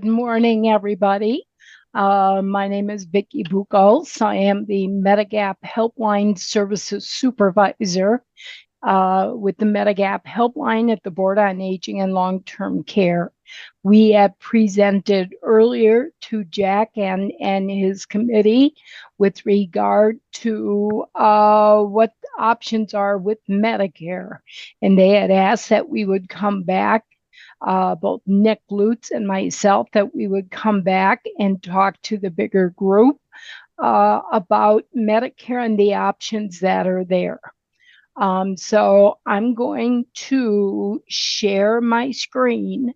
Good morning, everybody. My name is Vicki Buchholz. I am the Medigap Helpline Services Supervisor with the Medigap Helpline at the Board on Aging and Long-Term Care. We had presented earlier to Jack and his committee with regard to what options are with Medicare. And they had asked that we would come back, both Nick Lutz and myself, that we would come back and talk to the bigger group about Medicare and the options that are there. So I'm going to share my screen.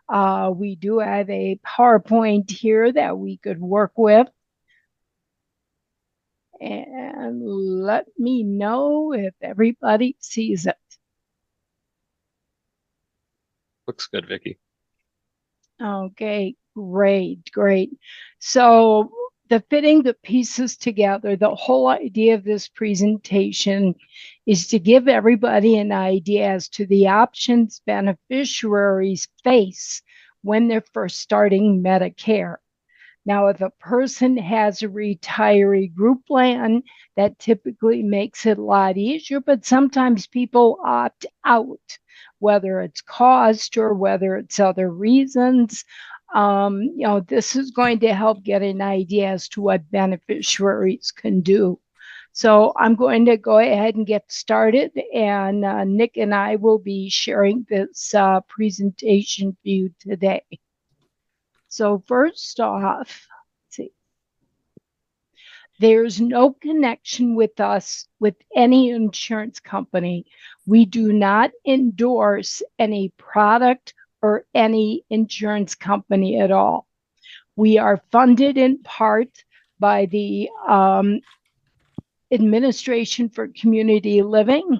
We do have a PowerPoint here that we could work with. And let me know if everybody sees it. Looks good, Vicki. Okay, great. So the fitting the pieces together, the whole idea of this presentation is to give everybody an idea as to the options beneficiaries face when they're first starting Medicare. Now, if a person has a retiree group plan, that typically makes it a lot easier, but sometimes people opt out, whether it's cost or whether it's other reasons. This is going to help get an idea as to what beneficiaries can do. So I'm going to go ahead and get started, and Nick and I will be sharing this presentation for you today. So first off, let's see. There's no connection with us with any insurance company. We do not endorse any product or any insurance company at all. We are funded in part by the Administration for Community Living,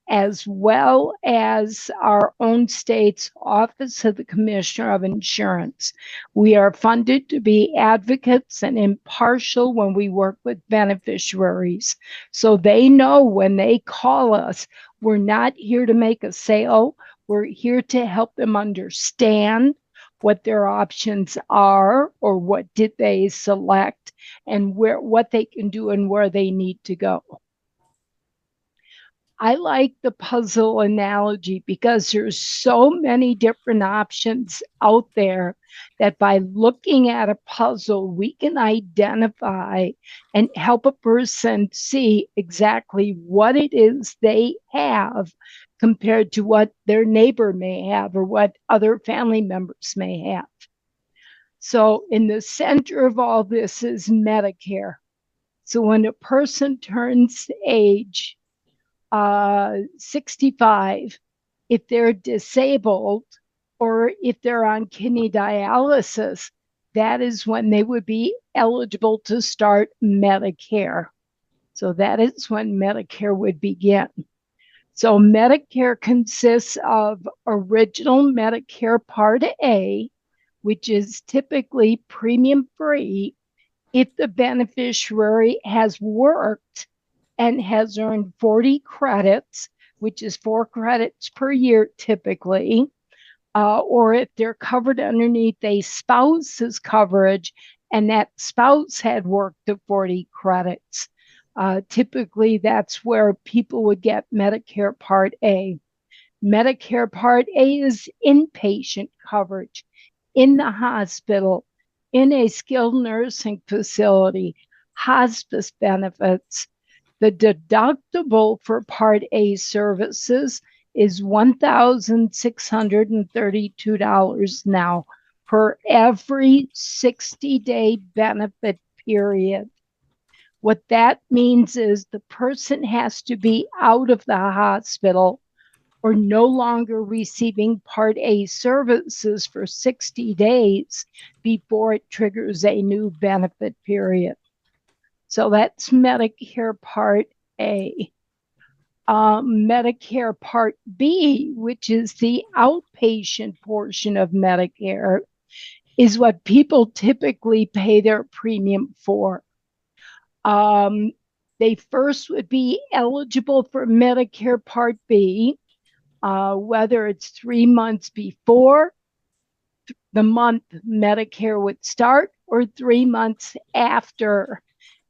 as well as our own state's Office of the Commissioner of Insurance. We are funded to be advocates and impartial when we work with beneficiaries. So they know when they call us, we're not here to make a sale. We're here to help them understand what their options are or what did they select and what they can do and where they need to go. I like the puzzle analogy because there's so many different options out there that by looking at a puzzle, we can identify and help a person see exactly what it is they have compared to what their neighbor may have or what other family members may have. So in the center of all this is Medicare. So when a person turns age 65, if they're disabled or if they're on kidney dialysis, that is when they would be eligible to start Medicare. So that is when Medicare would begin. So Medicare consists of original Medicare Part A, which is typically premium free if the beneficiary has worked and has earned 40 credits, which is 4 credits per year typically, or if they're covered underneath a spouse's coverage and that spouse had worked to 40 credits. Typically, that's where people would get Medicare Part A. Medicare Part A is inpatient coverage in the hospital, in a skilled nursing facility, hospice benefits. The deductible for Part A services is $1,632 now for every 60-day benefit period. What that means is the person has to be out of the hospital or no longer receiving Part A services for 60 days before it triggers a new benefit period. So that's Medicare Part A. Medicare Part B, which is the outpatient portion of Medicare, is what people typically pay their premium for. They first would be eligible for Medicare Part B, whether it's 3 months before the month Medicare would start or 3 months after.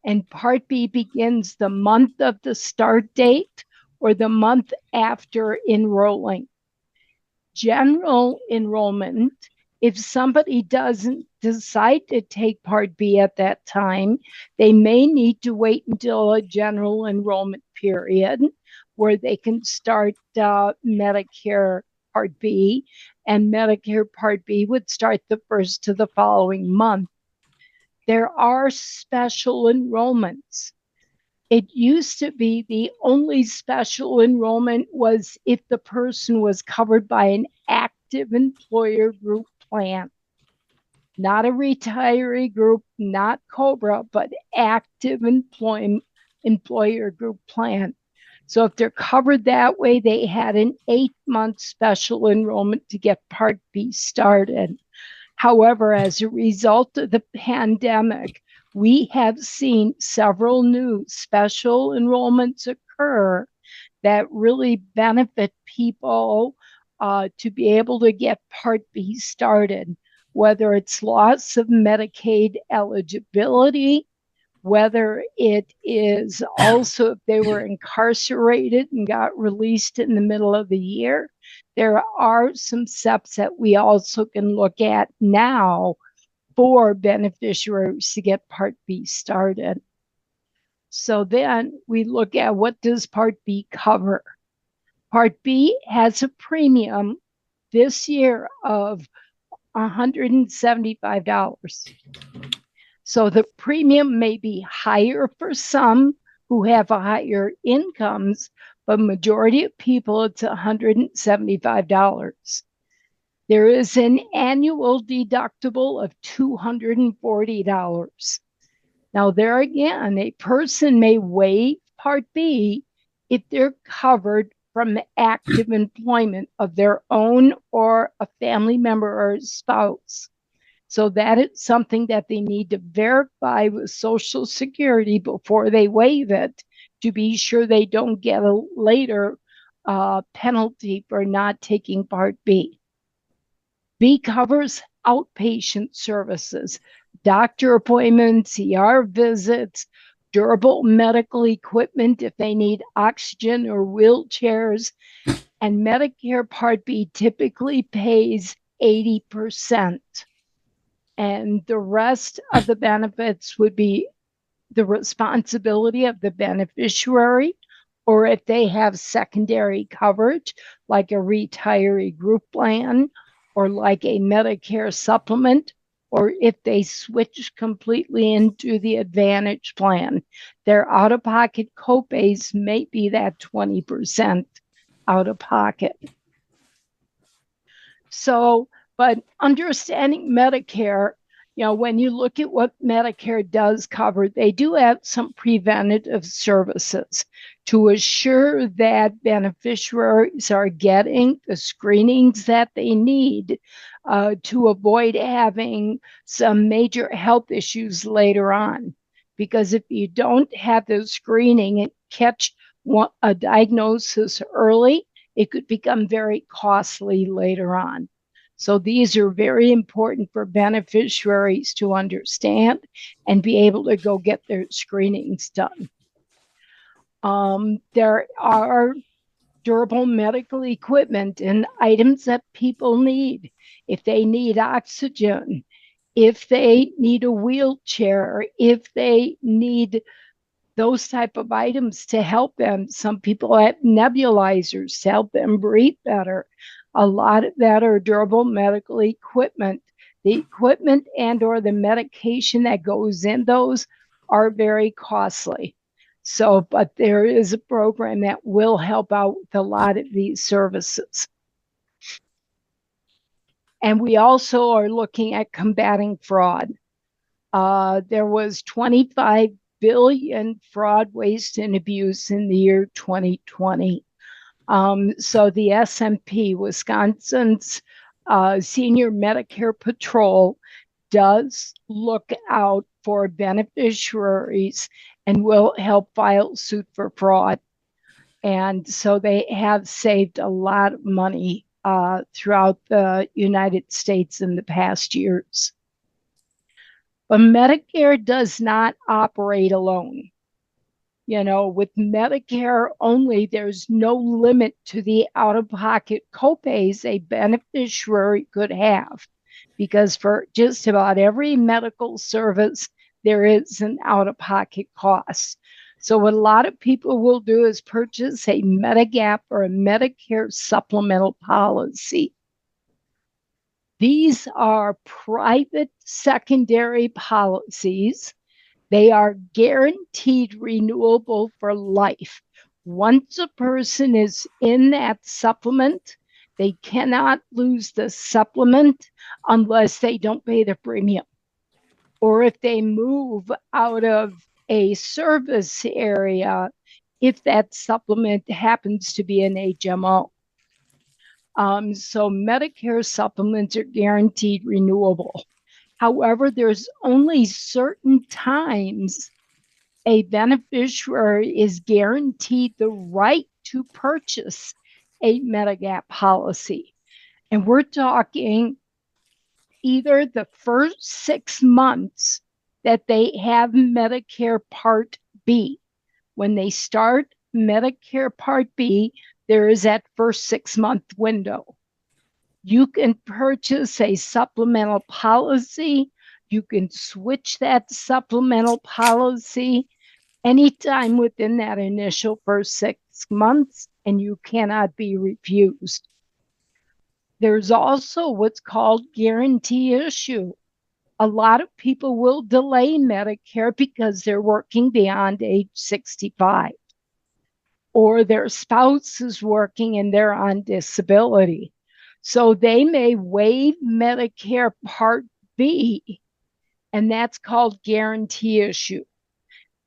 And Part B begins the month of the start date or the month after enrolling. General enrollment, if somebody doesn't decide to take Part B at that time, they may need to wait until a general enrollment period where they can start Medicare Part B, and Medicare Part B would start the first to the following month. There are special enrollments. It used to be the only special enrollment was if the person was covered by an active employer group plan, not a retiree group, not COBRA, but active employer group plan. So if they're covered that way, they had an 8-month special enrollment to get Part B started. However, as a result of the pandemic, we have seen several new special enrollments occur that really benefit people to be able to get Part B started, whether it's loss of Medicaid eligibility, whether it is also if they were incarcerated and got released in the middle of the year. There are some steps that we also can look at now for beneficiaries to get Part B started. So then we look at what does Part B cover? Part B has a premium this year of $175. So the premium may be higher for some who have higher incomes, but majority of people it's $175. There is an annual deductible of $240. Now, there again, a person may waive Part B if they're covered from active employment of their own or a family member or a spouse. So that is something that they need to verify with Social Security before they waive it to be sure they don't get a later penalty for not taking Part B. B covers outpatient services, doctor appointments, ER visits, durable medical equipment if they need oxygen or wheelchairs. And Medicare Part B typically pays 80%. And the rest of the benefits would be the responsibility of the beneficiary, or if they have secondary coverage, like a retiree group plan, or like a Medicare supplement, or if they switch completely into the Advantage plan. Their out of pocket copays may be that 20% out of pocket. So, but understanding Medicare, when you look at what Medicare does cover, they do have some preventative services to assure that beneficiaries are getting the screenings that they need to avoid having some major health issues later on. Because if you don't have the screening and catch a diagnosis early, it could become very costly later on. So these are very important for beneficiaries to understand and be able to go get their screenings done. There are durable medical equipment and items that people need. If they need oxygen, if they need a wheelchair, if they need those type of items to help them. Some people have nebulizers to help them breathe better. A lot of that are durable medical equipment. The equipment and or the medication that goes in those are very costly. So, but there is a program that will help out with a lot of these services. And we also are looking at combating fraud. There was 25 billion fraud, waste, and abuse in the year 2020. So the SMP, Wisconsin's Senior Medicare Patrol, does look out for beneficiaries and will help file suit for fraud. And so they have saved a lot of money throughout the United States in the past years. But Medicare does not operate alone. With Medicare only, there's no limit to the out of pocket copays a beneficiary could have, because for just about every medical service, there is an out of pocket cost. So, what a lot of people will do is purchase a Medigap or a Medicare supplemental policy. These are private secondary policies. They are guaranteed renewable for life. Once a person is in that supplement, they cannot lose the supplement unless they don't pay the premium, or if they move out of a service area, if that supplement happens to be an HMO. So Medicare supplements are guaranteed renewable. However, there's only certain times a beneficiary is guaranteed the right to purchase a Medigap policy. And we're talking either the first 6 months that they have Medicare Part B. When they start Medicare Part B, there is that first 6 month window. You can purchase a supplemental policy. You can switch that supplemental policy anytime within that initial first 6 months, and you cannot be refused. There's also what's called guarantee issue. A lot of people will delay Medicare because they're working beyond age 65, or their spouse is working and they're on disability. So they may waive Medicare Part B, and that's called guarantee issue.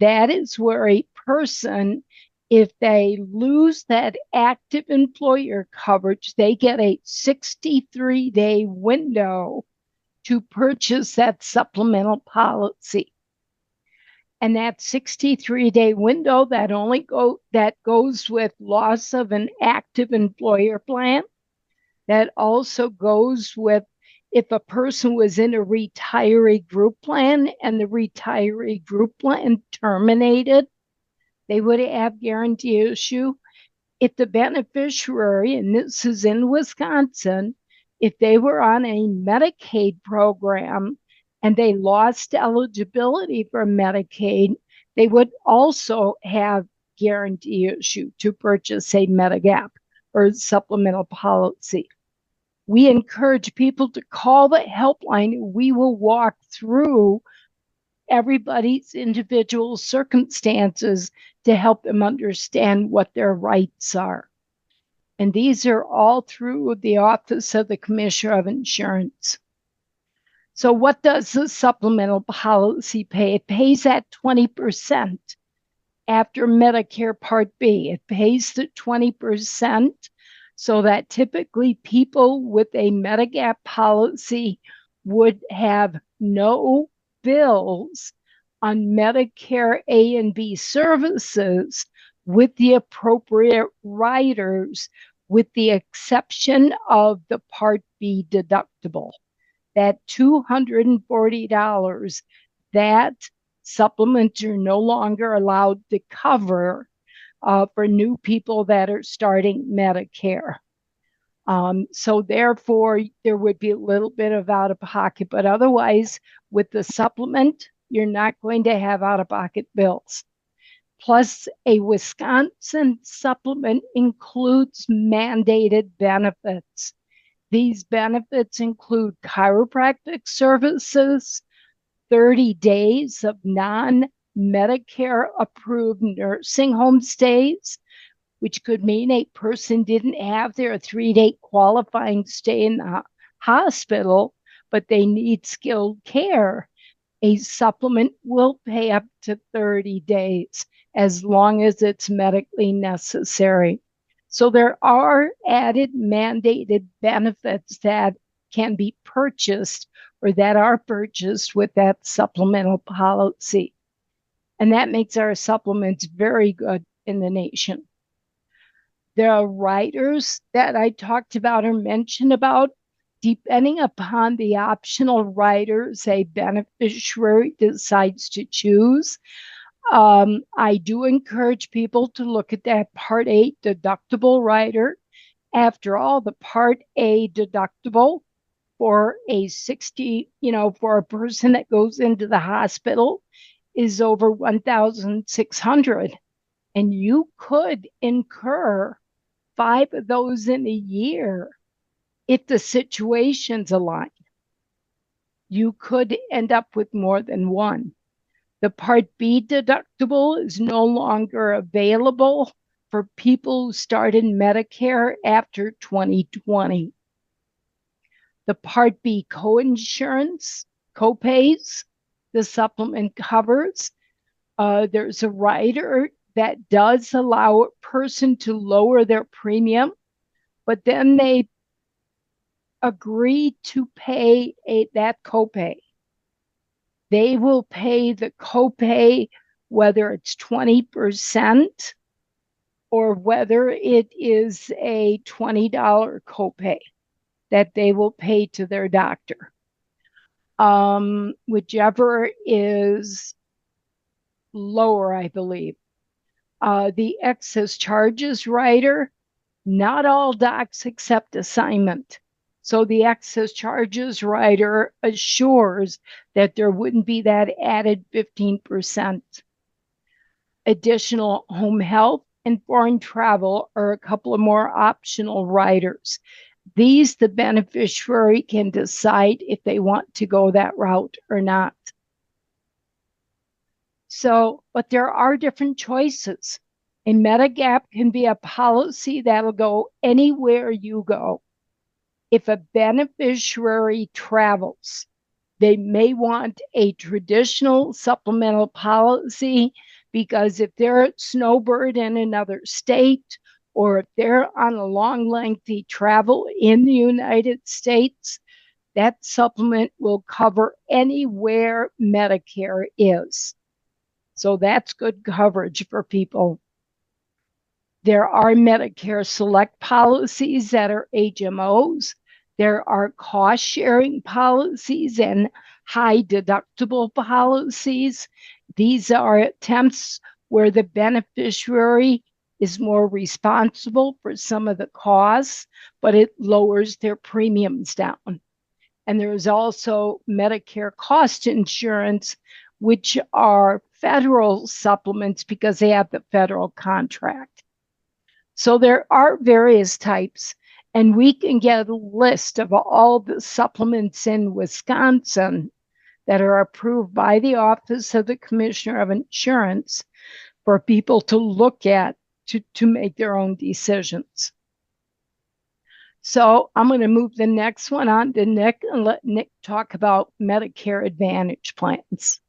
That is where a person, if they lose that active employer coverage, they get a 63-day window to purchase that supplemental policy. And that 63-day window that goes with loss of an active employer plan. That also goes with if a person was in a retiree group plan and the retiree group plan terminated, they would have guarantee issue. If the beneficiary, and this is in Wisconsin, if they were on a Medicaid program and they lost eligibility for Medicaid, they would also have guarantee issue to purchase a Medigap or supplemental policy. We encourage people to call the helpline. We will walk through everybody's individual circumstances to help them understand what their rights are. And these are all through the Office of the Commissioner of Insurance. So what does the supplemental policy pay? It pays at 20% after Medicare Part B. It pays the 20%, so that typically people with a Medigap policy would have no bills on Medicare A and B services with the appropriate riders, with the exception of the Part B deductible. That $240, that supplements are no longer allowed to cover for new people that are starting Medicare. So therefore, there would be a little bit of out of pocket, but otherwise, with the supplement, you're not going to have out of pocket bills. Plus, a Wisconsin supplement includes mandated benefits. These benefits include chiropractic services, 30 days of non-Medicare approved nursing home stays, which could mean a person didn't have their 3-day qualifying stay in the hospital, but they need skilled care. A supplement will pay up to 30 days as long as it's medically necessary. So there are added mandated benefits that can be purchased or that are purchased with that supplemental policy. And that makes our supplements very good in the nation. The riders that I talked about or mentioned about, depending upon the optional riders a beneficiary decides to choose, I do encourage people to look at that Part A deductible rider. After all, the Part A deductible for a 60, for a person that goes into the hospital is over 1,600. And you could incur 5 of those in a year if the situation's aligned. You could end up with more than one. The Part B deductible is no longer available for people who started Medicare after 2020. The Part B coinsurance, copays, the supplement covers. There's a rider that does allow a person to lower their premium, but then they agree to pay that copay. They will pay the copay whether it's 20% or whether it is a $20 copay that they will pay to their doctor. Whichever is lower, I believe. The excess charges rider, not all docs accept assignment. So the excess charges rider assures that there wouldn't be that added 15%. Additional home health and foreign travel are a couple of more optional riders. These, the beneficiary can decide if they want to go that route or not. So, but there are different choices. A Medigap can be a policy that'll go anywhere you go. If a beneficiary travels, they may want a traditional supplemental policy because if they're at snowbird in another state or if they're on a long, lengthy travel in the United States, that supplement will cover anywhere Medicare is. So that's good coverage for people. There are Medicare select policies that are HMOs. There are cost sharing policies and high deductible policies. These are attempts where the beneficiary is more responsible for some of the costs, but it lowers their premiums down. And there's also Medicare cost insurance, which are federal supplements because they have the federal contract. So there are various types, and we can get a list of all the supplements in Wisconsin that are approved by the Office of the Commissioner of Insurance for people to look at to make their own decisions. So I'm going to move the next one on to Nick and let Nick talk about Medicare Advantage plans.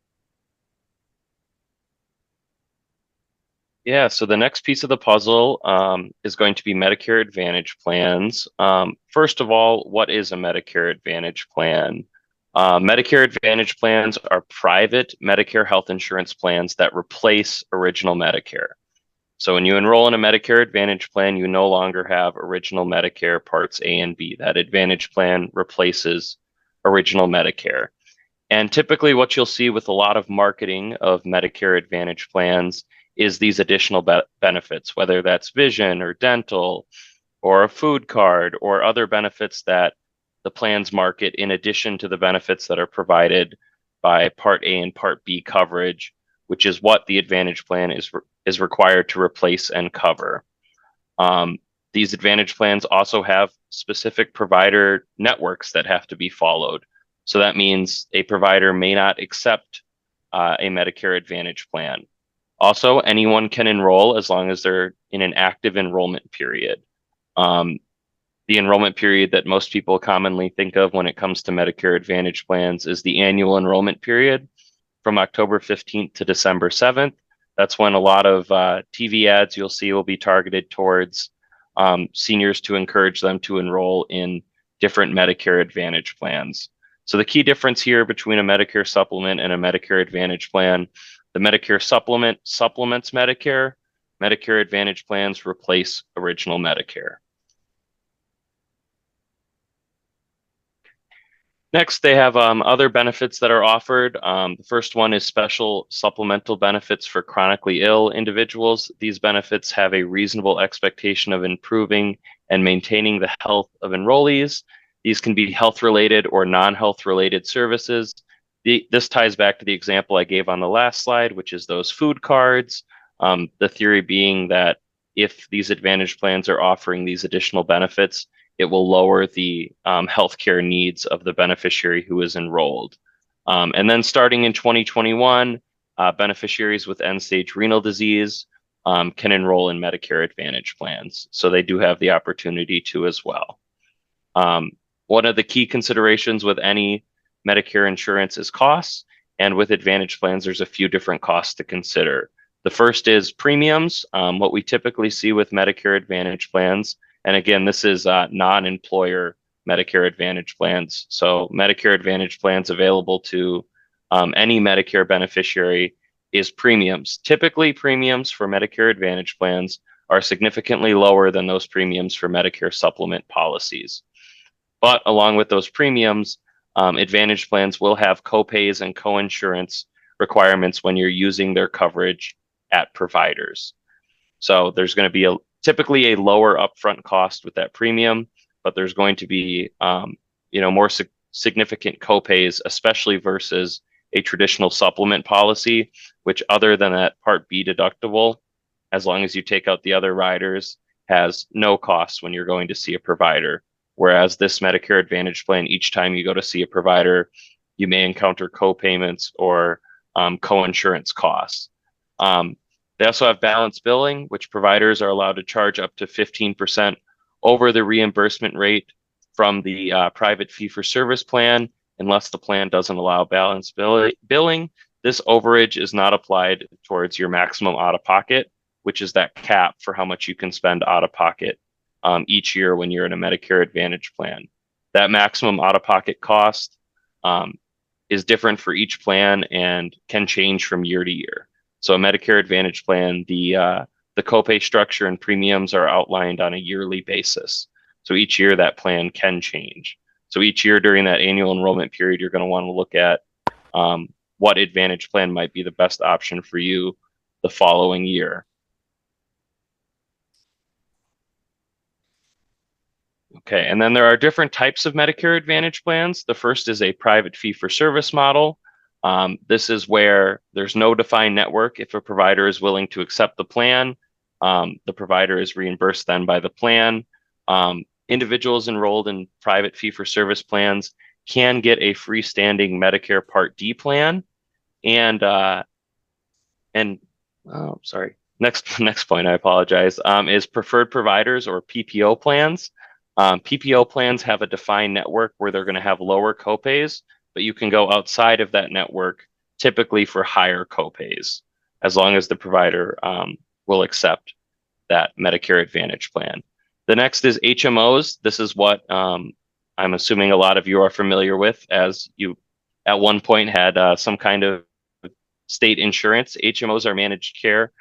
Yeah, so the next piece of the puzzle is going to be Medicare Advantage plans. First of all, what is a Medicare Advantage plan? Medicare Advantage plans are private Medicare health insurance plans that replace original Medicare. So when you enroll in a Medicare Advantage plan, you no longer have original Medicare Parts A and B. That Advantage plan replaces original Medicare. And typically what you'll see with a lot of marketing of Medicare Advantage plans is these additional benefits, whether that's vision or dental or a food card or other benefits that the plans market in addition to the benefits that are provided by Part A and Part B coverage, which is what the Advantage plan is required to replace and cover. These Advantage plans also have specific provider networks that have to be followed. So that means a provider may not accept a Medicare Advantage plan. Also, anyone can enroll as long as they're in an active enrollment period. The enrollment period that most people commonly think of when it comes to Medicare Advantage plans is the annual enrollment period from October 15th to December 7th. That's when a lot of TV ads you'll see will be targeted towards seniors to encourage them to enroll in different Medicare Advantage plans. So the key difference here between a Medicare supplement and a Medicare Advantage plan, the Medicare supplement supplements Medicare. Medicare Advantage plans replace original Medicare. Next, they have other benefits that are offered. The first one is special supplemental benefits for chronically ill individuals. These benefits have a reasonable expectation of improving and maintaining the health of enrollees. These can be health-related or non-health related services. This ties back to the example I gave on the last slide, which is those food cards. The theory being that if these Advantage plans are offering these additional benefits, it will lower the healthcare needs of the beneficiary who is enrolled. And then starting in 2021, beneficiaries with end-stage renal disease can enroll in Medicare Advantage plans. So they do have the opportunity to as well. One of the key considerations with any Medicare insurance is costs. And with Advantage plans, there's a few different costs to consider. The first is premiums, what we typically see with Medicare Advantage plans. And again, this is non-employer Medicare Advantage plans. So Medicare Advantage plans available to any Medicare beneficiary is premiums. Typically, premiums for Medicare Advantage plans are significantly lower than those premiums for Medicare supplement policies. But along with those premiums, Advantage plans will have copays and coinsurance requirements when you're using their coverage at providers. So there's going to be typically a lower upfront cost with that premium, but there's going to be more significant copays, especially versus a traditional supplement policy, which other than that Part B deductible, as long as you take out the other riders, has no cost when you're going to see a provider. Whereas this Medicare Advantage plan, each time you go to see a provider, you may encounter co-payments or co-insurance costs. They also have balance billing, which providers are allowed to charge up to 15% over the reimbursement rate from the private fee-for-service plan, unless the plan doesn't allow balance billing. This overage is not applied towards your maximum out-of-pocket, which is that cap for how much you can spend out-of-pocket each year when you're in a Medicare Advantage plan. That maximum out-of-pocket cost is different for each plan and can change from year to year. So a Medicare Advantage plan, the copay structure and premiums are outlined on a yearly basis. So each year that plan can change. So each year during that annual enrollment period, you're going to want to look at what Advantage plan might be the best option for you the following year. Okay, and then there are different types of Medicare Advantage plans. The first is a private fee-for-service model. This is where there's no defined network. If a provider is willing to accept the plan, the provider is reimbursed then by the plan. Individuals enrolled in private fee-for-service plans can get a freestanding Medicare Part D plan. Next point, I apologize, is preferred providers or PPO plans. PPO plans have a defined network where they're going to have lower copays, but you can go outside of that network, typically for higher copays, as long as the provider will accept that Medicare Advantage plan. The next is HMOs. This is what I'm assuming a lot of you are familiar with, as you at one point had some kind of state insurance. HMOs are managed care.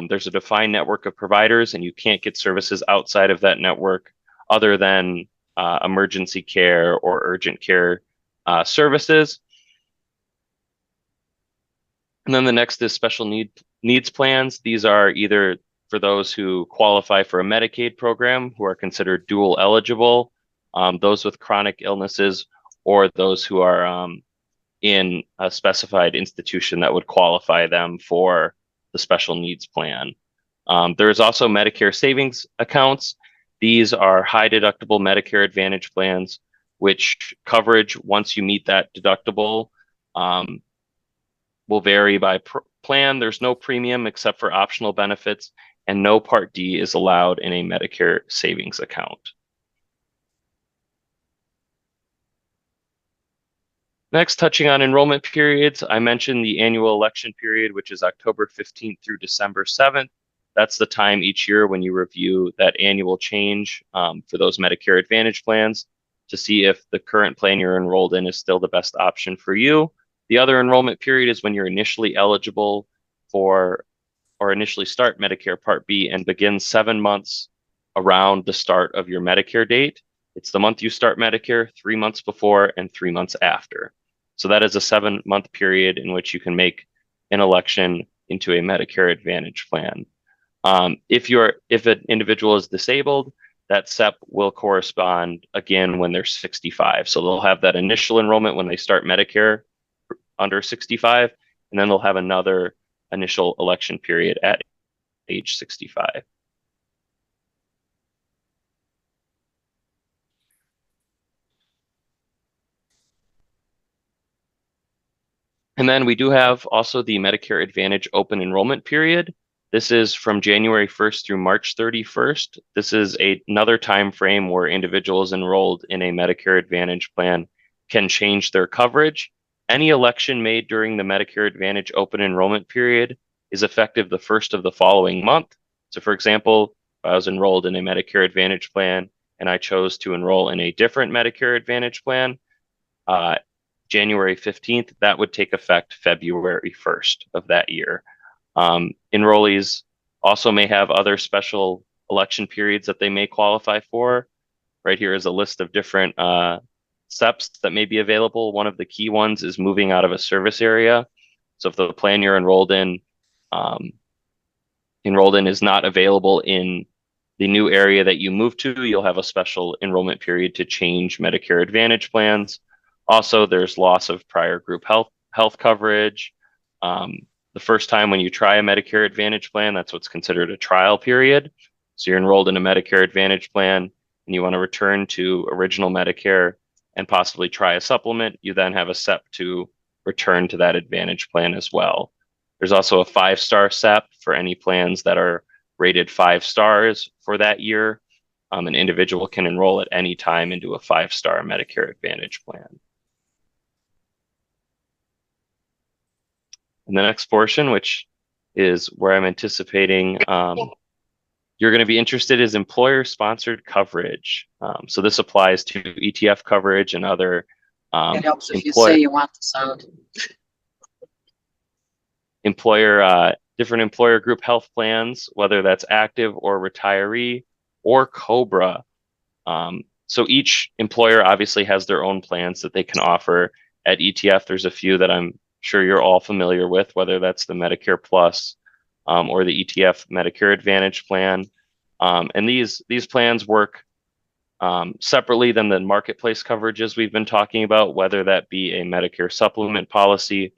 There's a defined network of providers, and you can't get services outside of that network other than emergency care or urgent care services. And then the next is special needs plans. These are either for those who qualify for a Medicaid program, who are considered dual eligible, those with chronic illnesses, or those who are in a specified institution that would qualify them for the special needs plan. There's also Medicare savings accounts. These are high deductible Medicare Advantage plans, which coverage, once you meet that deductible, will vary by plan. There's no premium except for optional benefits, and no Part D is allowed in a Medicare savings account. Next, touching on enrollment periods, I mentioned the annual election period, which is October 15th through December 7th. That's the time each year when you review that annual change for those Medicare Advantage plans to see if the current plan you're enrolled in is still the best option for you. The other enrollment period is when you're initially eligible for or initially start Medicare Part B and begin 7 months around the start of your Medicare date. It's the month you start Medicare, 3 months before and 3 months after. So that is a 7 month period in which you can make an election into a Medicare Advantage plan. If an individual is disabled, that SEP will correspond again when they're 65. So they'll have that initial enrollment when they start Medicare under 65, and then they'll have another initial election period at age 65. And then we do have also the Medicare Advantage open enrollment period. This is from January 1st through March 31st. This is another time frame where individuals enrolled in a Medicare Advantage plan can change their coverage. Any election made during the Medicare Advantage open enrollment period is effective the first of the following month. So for example, if I was enrolled in a Medicare Advantage plan and I chose to enroll in a different Medicare Advantage plan, uh, January 15th, that would take effect February 1st of that year. Enrollees also may have other special election periods that they may qualify for. Right here is a list of different SEPs that may be available. One of the key ones is moving out of a service area. So if the plan you're um, enrolled in is not available in the new area that you move to, you'll have a special enrollment period to change Medicare Advantage plans. Also, there's loss of prior group health coverage. Um, the first time when you try a Medicare Advantage plan, that's what's considered a trial period. So you're enrolled in a Medicare Advantage plan and you want to return to original Medicare and possibly try a supplement, you then have a SEP to return to that Advantage plan as well. There's also a 5-star SEP for any plans that are rated 5 stars for that year. An individual can enroll at any time into a 5-star Medicare Advantage plan. And the next portion, which is where I'm anticipating you're going to be interested, is employer-sponsored coverage. So this applies to ETF coverage and other It helps if you say you want the sound. Different employer group health plans, whether that's active or retiree or COBRA. So each employer obviously has their own plans that they can offer. At ETF, there's a few that I'm sure you're all familiar with, whether that's the Medicare Plus or the ETF Medicare Advantage plan. And these plans work separately than the marketplace coverages we've been talking about, whether that be a Medicare supplement policy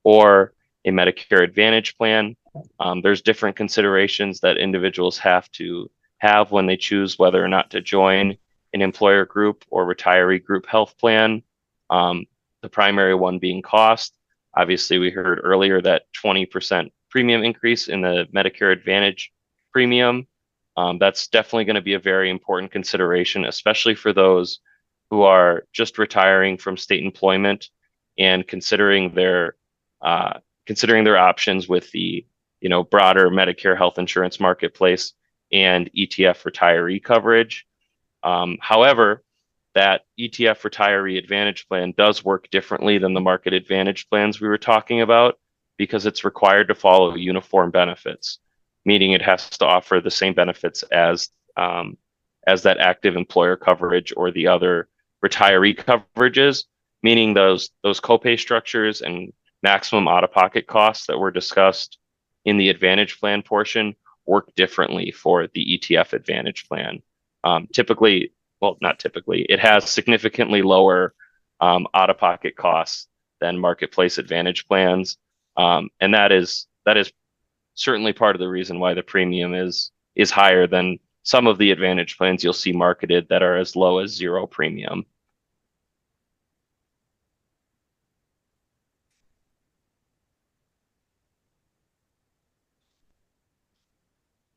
or a Medicare Advantage plan. There's different considerations that individuals have to have when they choose whether or not to join an employer group or retiree group health plan. The primary one being cost. Obviously, we heard earlier that 20% premium increase in the Medicare Advantage premium. That's definitely going to be a very important consideration, especially for those who are just retiring from state employment and considering their options with the broader Medicare health insurance marketplace and ETF retiree coverage. However, that ETF retiree advantage plan does work differently than the market advantage plans we were talking about because it's required to follow uniform benefits, meaning it has to offer the same benefits as that active employer coverage or the other retiree coverages, meaning those copay structures and maximum out-of-pocket costs that were discussed in the Advantage plan portion work differently for the ETF Advantage plan. Not typically, it has significantly lower out-of-pocket costs than marketplace Advantage plans, and that is certainly part of the reason why the premium is higher than some of the Advantage plans you'll see marketed that are as low as zero premium.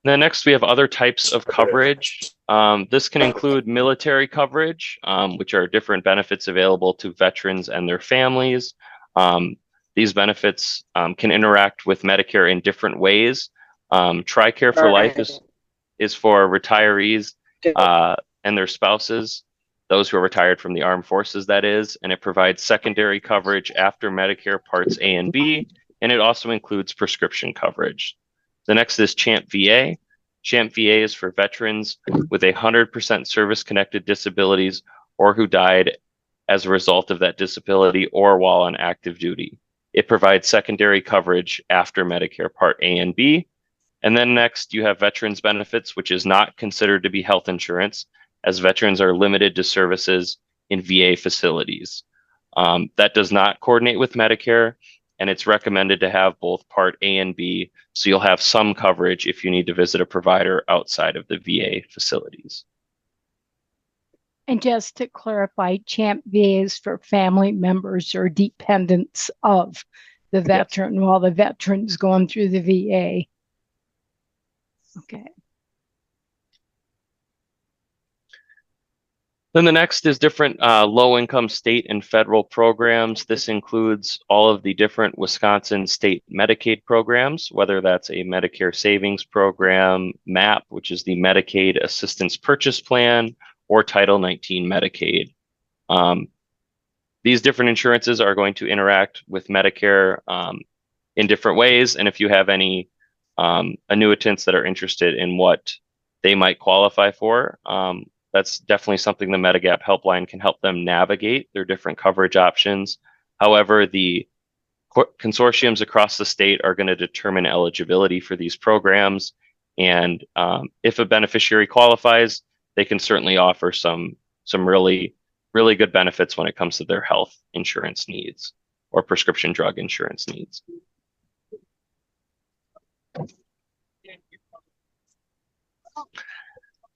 Then next, we have other types of coverage. This can include military coverage, which are different benefits available to veterans and their families. These benefits can interact with Medicare in different ways. TRICARE for Life is for retirees and their spouses, those who are retired from the armed forces, that is, and it provides secondary coverage after Medicare Parts A and B, and it also includes prescription coverage. The next is CHAMP VA. CHAMP VA is for veterans with 100% service-connected disabilities or who died as a result of that disability or while on active duty. It provides secondary coverage after Medicare Part A and B. And then next, you have veterans benefits, which is not considered to be health insurance, as veterans are limited to services in VA facilities. That does not coordinate with Medicare, and it's recommended to have both Part A and B, so you'll have some coverage if you need to visit a provider outside of the VA facilities. And just to clarify, CHAMP VA is for family members or dependents of the veteran while the veteran's going through the VA. Okay. Then the next is different low-income state and federal programs. This includes all of the different Wisconsin state Medicaid programs, whether that's a Medicare Savings Program, MAP, which is the Medicaid Assistance Purchase Plan, or Title 19 Medicaid. These different insurances are going to interact with Medicare in different ways. And if you have any annuitants that are interested in what they might qualify for, that's definitely something the Medigap helpline can help them navigate their different coverage options. However, the consortiums across the state are going to determine eligibility for these programs. And if a beneficiary qualifies, they can certainly offer some really good benefits when it comes to their health insurance needs or prescription drug insurance needs.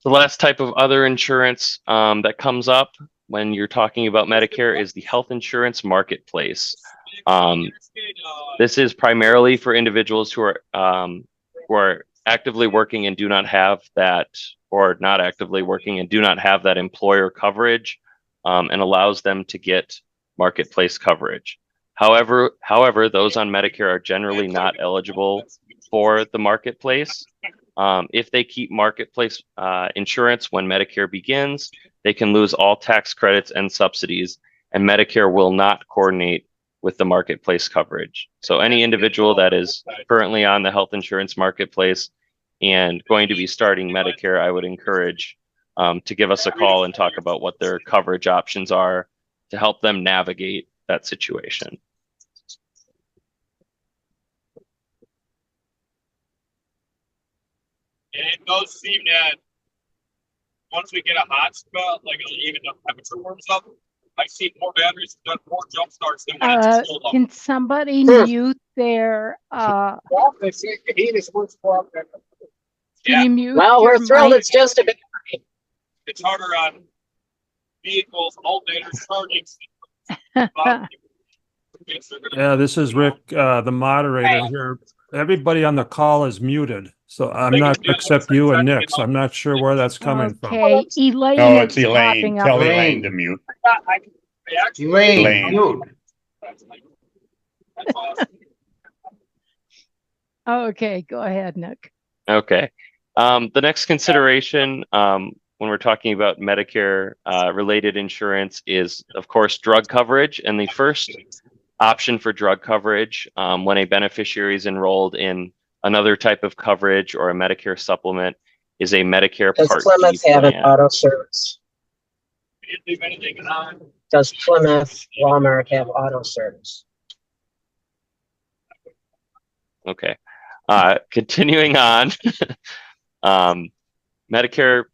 The last type of other insurance that comes up when you're talking about Medicare is the health insurance marketplace. This is primarily for individuals who are actively working and do not have that, or not actively working and do not have that employer coverage, and allows them to get marketplace coverage. However, those on Medicare are generally not eligible for the marketplace. If they keep marketplace insurance when Medicare begins, they can lose all tax credits and subsidies, and Medicare will not coordinate with the marketplace coverage. So any individual that is currently on the health insurance marketplace and going to be starting Medicare, I would encourage to give us a call and talk about what their coverage options are to help them navigate that situation. And it does seem that once we get a hot spell, like even the temperature warms up, I see more batteries done more jump starts than when it's cold. Can somebody mute their Well, they see the heat is worth for. Can you mute Well, your we're thrilled mic? it's just a bit. It's harder on vehicles, alternators, charging. Yeah, this is Rick, the moderator here. Everybody on the call is muted, so I'm not, except you and Nick. So I'm not sure where that's coming from. Okay, Elaine No, it's is Elaine. popping Tell up. Elaine to mute. Elaine, Elaine. Okay, go ahead, Nick. Okay. The next consideration when we're talking about Medicare related insurance is, of course, drug coverage. And the first option for drug coverage when a beneficiary is enrolled in another type of coverage or a Medicare supplement is a Medicare Does Part Plymouth D have an plan. auto service? Does Plymouth Walmart have auto service? Okay. Continuing on. Medicare,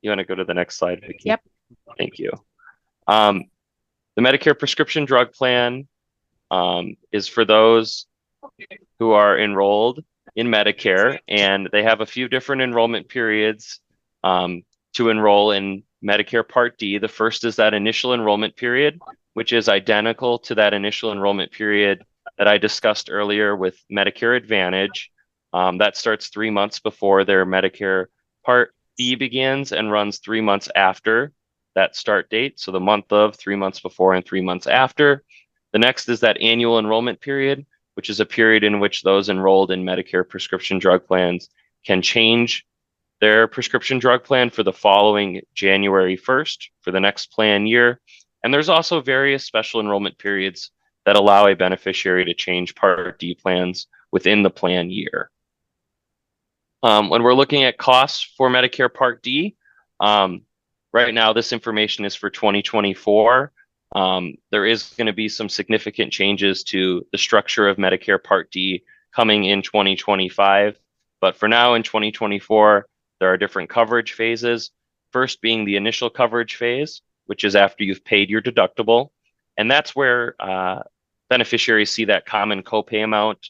you want to go to the next slide, Vicki? Yep. Thank you. The Medicare prescription drug plan is for those who are enrolled in Medicare, and they have a few different enrollment periods to enroll in Medicare Part D. The first is that initial enrollment period, which is identical to that initial enrollment period that I discussed earlier with Medicare Advantage. That starts 3 months before their Medicare Part B begins and runs 3 months after that start date. So the month of, 3 months before, and 3 months after. The next is that annual enrollment period, which is a period in which those enrolled in Medicare prescription drug plans can change their prescription drug plan for the following January 1st for the next plan year. And there's also various special enrollment periods that allow a beneficiary to change Part D plans within the plan year. When we're looking at costs for Medicare Part D, right now this information is for 2024. There is going to be some significant changes to the structure of Medicare Part D coming in 2025. But for now, in 2024, there are different coverage phases. First being the initial coverage phase, which is after you've paid your deductible. And that's where beneficiaries see that common copay amount.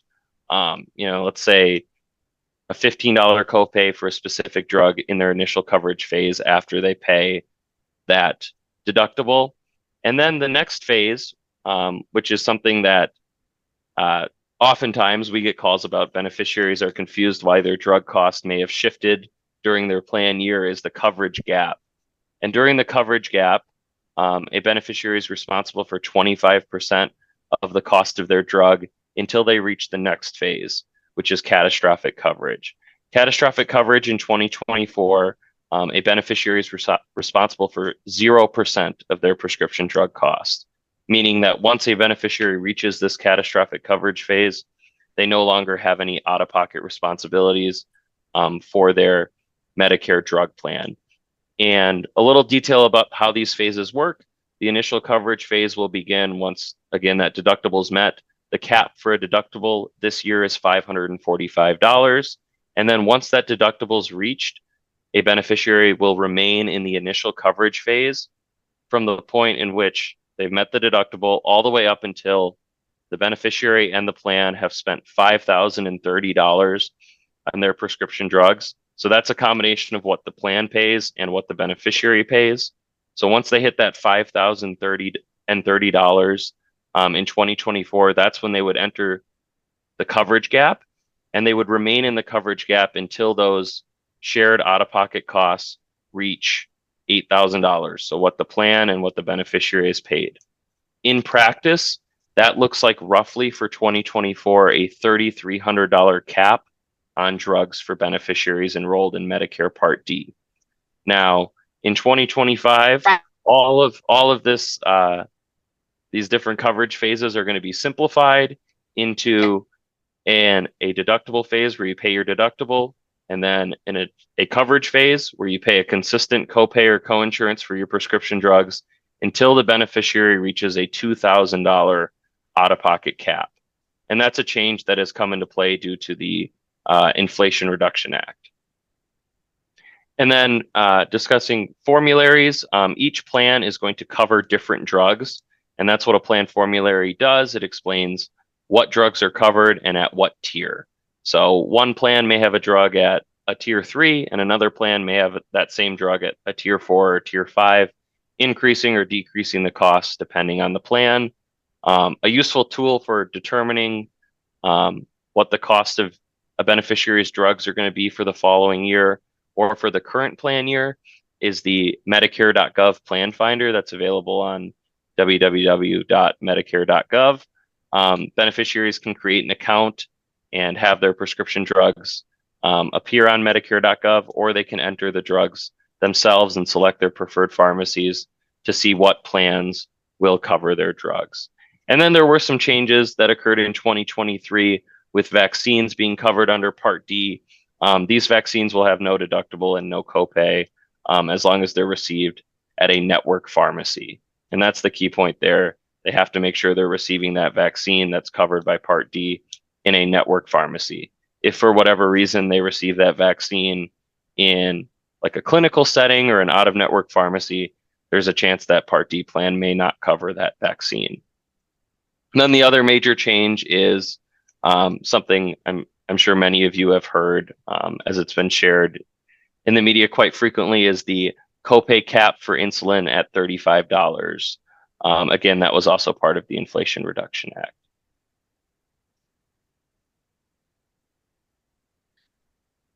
Let's say a $15 copay for a specific drug in their initial coverage phase after they pay that deductible. And then the next phase, which is something that oftentimes we get calls about, beneficiaries are confused why their drug cost may have shifted during their plan year, is the coverage gap. And during the coverage gap, a beneficiary is responsible for 25% of the cost of their drug until they reach the next phase, which is catastrophic coverage. Catastrophic coverage in 2024, a beneficiary is responsible for 0% of their prescription drug cost, meaning that once a beneficiary reaches this catastrophic coverage phase, they no longer have any out-of-pocket responsibilities for their Medicare drug plan. And a little detail about how these phases work. The initial coverage phase will begin once, again, that deductible is met. The cap for a deductible this year is $545. And then once that deductible is reached, a beneficiary will remain in the initial coverage phase from the point in which they've met the deductible all the way up until the beneficiary and the plan have spent $5,030 on their prescription drugs. So that's a combination of what the plan pays and what the beneficiary pays. So once they hit that $5,030 in 2024, that's when they would enter the coverage gap, and they would remain in the coverage gap until those shared out-of-pocket costs reach $8,000. So what the plan and what the beneficiary is paid. In practice, that looks like roughly for 2024 a $3,300 cap on drugs for beneficiaries enrolled in Medicare Part D. Now, in 2025, all of this, these different coverage phases are going to be simplified into a deductible phase where you pay your deductible, and then in a coverage phase where you pay a consistent copay or coinsurance for your prescription drugs until the beneficiary reaches a $2,000 out-of-pocket cap. And that's a change that has come into play due to the Inflation Reduction Act. And then discussing formularies, each plan is going to cover different drugs, and that's what a plan formulary does. It explains what drugs are covered and at what tier. So one plan may have a drug at a tier 3, and another plan may have that same drug at a tier 4 or tier 5, increasing or decreasing the cost depending on the plan. A useful tool for determining what the cost of a beneficiary's drugs are going to be for the following year or for the current plan year is the Medicare.gov plan finder that's available on www.medicare.gov. Beneficiaries can create an account and have their prescription drugs appear on Medicare.gov, or they can enter the drugs themselves and select their preferred pharmacies to see what plans will cover their drugs. And then there were some changes that occurred in 2023 with vaccines being covered under Part D. These vaccines will have no deductible and no copay as long as they're received at a network pharmacy. And that's the key point there. They have to make sure they're receiving that vaccine that's covered by Part D in a network pharmacy. If for whatever reason they receive that vaccine in like a clinical setting or an out-of-network pharmacy, there's a chance that Part D plan may not cover that vaccine. And then the other major change is something I'm sure many of you have heard as it's been shared in the media quite frequently, is the copay cap for insulin at $35. Again, that was also part of the Inflation Reduction Act.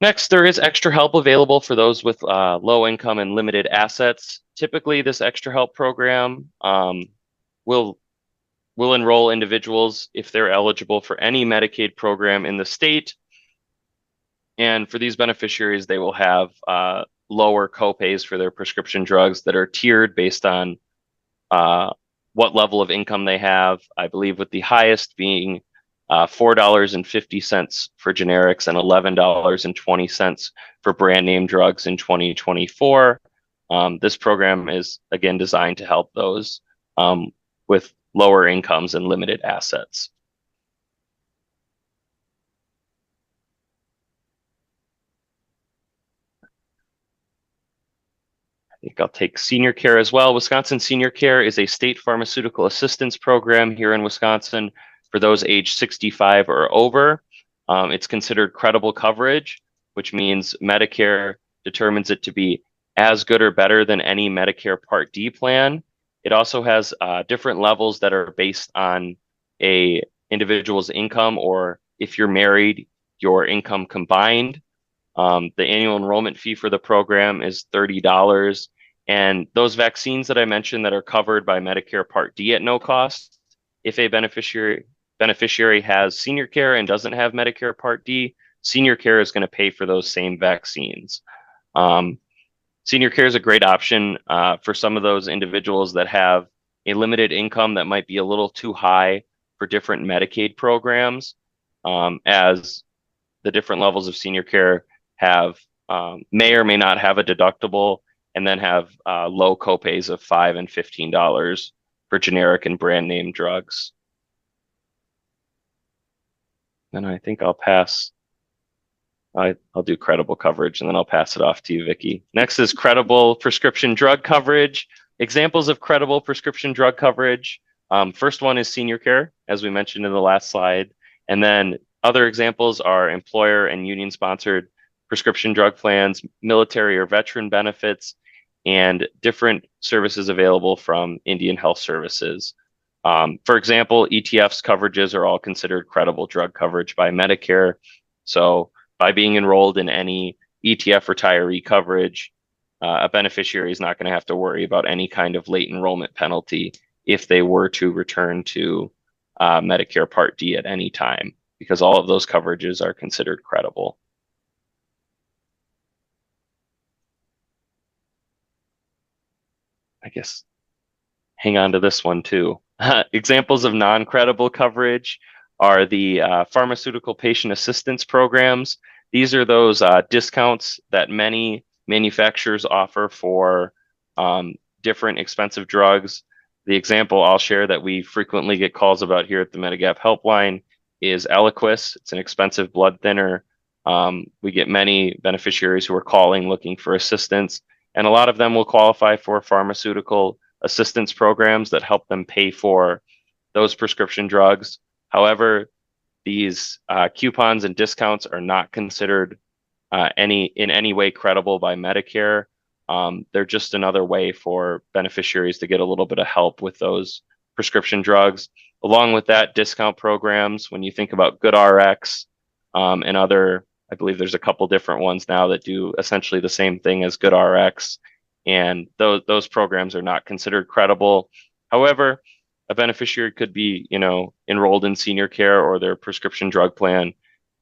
Next, there is extra help available for those with low income and limited assets. Typically, this extra help program will enroll individuals if they're eligible for any Medicaid program in the state. And for these beneficiaries, they will have lower copays for their prescription drugs that are tiered based on what level of income they have. I believe with the highest being $4.50 for generics, and $11.20 for brand name drugs in 2024. This program is, again, designed to help those with lower incomes and limited assets. I think I'll take senior care as well. Wisconsin Senior Care is a state pharmaceutical assistance program here in Wisconsin for those age 65 or over. It's considered credible coverage, which means Medicare determines it to be as good or better than any Medicare Part D plan. It also has different levels that are based on a individual's income, or if you're married, your income combined. The annual enrollment fee for the program is $30. And those vaccines that I mentioned that are covered by Medicare Part D at no cost, if a beneficiary has senior care and doesn't have Medicare Part D, senior care is going to pay for those same vaccines. Senior care is a great option for some of those individuals that have a limited income that might be a little too high for different Medicaid programs, as the different levels of senior care have may or may not have a deductible, and then have low copays of $5 and $15 for generic and brand name drugs. And I think I'll pass. I'll do credible coverage, and then I'll pass it off to you, Vicki. Next is credible prescription drug coverage. Examples of credible prescription drug coverage. First one is senior care, as we mentioned in the last slide. And then other examples are employer and union-sponsored prescription drug plans, military or veteran benefits, and different services available from Indian Health Services. For example, ETF's coverages are all considered credible drug coverage by Medicare. So by being enrolled in any ETF retiree coverage, a beneficiary is not going to have to worry about any kind of late enrollment penalty if they were to return to Medicare Part D at any time, because all of those coverages are considered credible. I guess hang on to this one too. Examples of non-credible coverage are the pharmaceutical patient assistance programs. These are those discounts that many manufacturers offer for different expensive drugs. The example I'll share that we frequently get calls about here at the Medigap helpline is Eliquis. It's an expensive blood thinner. We get many beneficiaries who are calling looking for assistance, and a lot of them will qualify for pharmaceutical assistance programs that help them pay for those prescription drugs. However, these coupons and discounts are not considered in any way credible by Medicare. They're just another way for beneficiaries to get a little bit of help with those prescription drugs. Along with that, discount programs, when you think about GoodRx and other, I believe there's a couple different ones now that do essentially the same thing as GoodRx, and those programs are not considered credible. However, a beneficiary could be, enrolled in senior care or their prescription drug plan,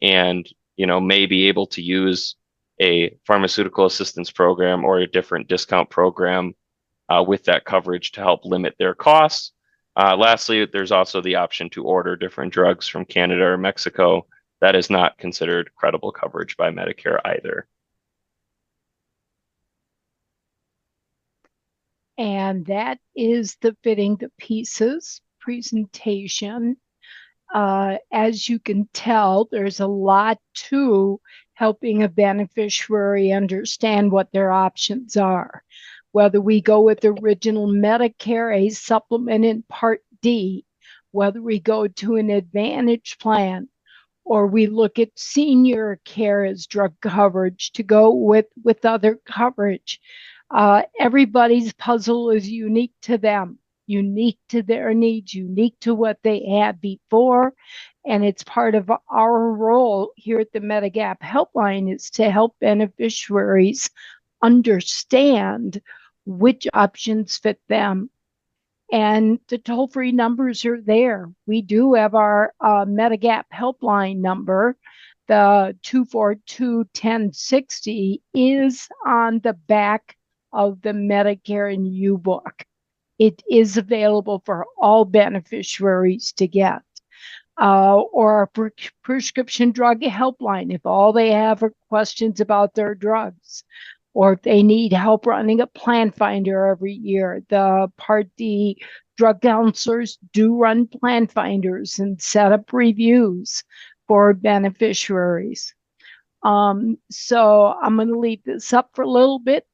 and, may be able to use a pharmaceutical assistance program or a different discount program with that coverage to help limit their costs. Lastly, there's also the option to order different drugs from Canada or Mexico. That is not considered credible coverage by Medicare either. And that is the Fitting the Pieces presentation. As you can tell, there's a lot to helping a beneficiary understand what their options are. Whether we go with original Medicare, a supplement in Part D, whether we go to an Advantage plan, or we look at senior care as drug coverage to go with other coverage. Everybody's puzzle is unique to them, unique to their needs, unique to what they had before. And it's part of our role here at the Medigap Helpline is to help beneficiaries understand which options fit them. And the toll-free numbers are there. We do have our Medigap helpline number. The 242-1060 is on the back of the Medicare and You book. It is available for all beneficiaries to get. or a prescription drug helpline if all they have are questions about their drugs, or if they need help running a plan finder every year. The Part D drug counselors do run plan finders and set up reviews for beneficiaries. So I'm going to leave this up for a little bit.